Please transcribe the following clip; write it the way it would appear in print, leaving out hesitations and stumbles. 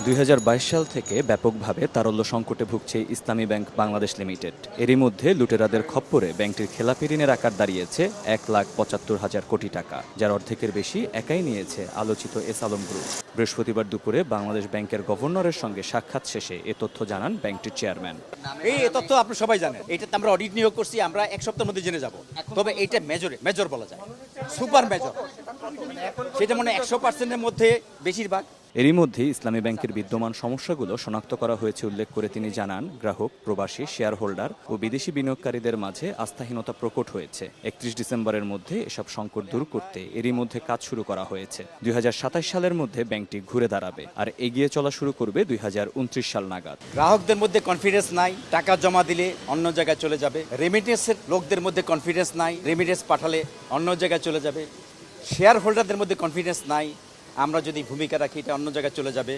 2022 সাল থেকে ব্যাপকভাবে তারল্য সংকটে ভুগছে ইসলামী ব্যাংক বাংলাদেশ লিমিটেড। এরই মধ্যে লুটেরাদের খপ্পরে ব্যাংকটির খেলাপি ঋণের আকার দাঁড়িয়েছে 1,75,000 কোটি টাকা, যার অর্ধেকের বেশি একাই নিয়েছে আলোচিত এস আলম গ্রুপ। বৃহস্পতিবার দুপুরে বাংলাদেশ ব্যাংকের গভর্নরের সঙ্গে সাক্ষাৎ শেষে এ তথ্য জানান ব্যাংকটির চেয়ারম্যান। এই তথ্য আপনি সবাই জানেন, এইটাতে আমরা অডিট নিয়োগ করছি, আমরা এক সপ্তাহের মধ্যে জেনে যাব। তবে এইটা মেজর বলা যায়, সুপার মেজর, সেটা মনে 100%-এর মধ্যে বেশিরভাগ। এরই মধ্যে ইসলামী ব্যাংকের বিদ্যমান সমস্যাগুলো শনাক্ত করা হয়েছে উল্লেখ করে তিনি জানান, গ্রাহক, প্রবাসী, শেয়ার হোল্ডার ও বিদেশি বিনিয়োগকারীদের মাঝে আস্থাহীনতা প্রকট হয়েছে। 31 ডিসেম্বরের মধ্যে এসব সংকট দূর করতে এরই মধ্যে কাজ শুরু করা হয়েছে। 2027 সালের মধ্যে ব্যাংকটি ঘুরে দাঁড়াবে আর এগিয়ে চলা শুরু করবে 2029 সাল নাগাদ। গ্রাহকদের মধ্যে কনফিডেন্স নাই, টাকা জমা দিলে অন্য জায়গায় চলে যাবে। রেমিটেন্সের লোকদের মধ্যে কনফিডেন্স নাই, রেমিটেন্স পাঠালে অন্য জায়গায় চলে যাবে। শেয়ার হোল্ডারদের মধ্যে কনফিডেন্স নাই, আমরা যদি ভূমিকা রাখি এটা অন্য জায়গায় চলে যাবে।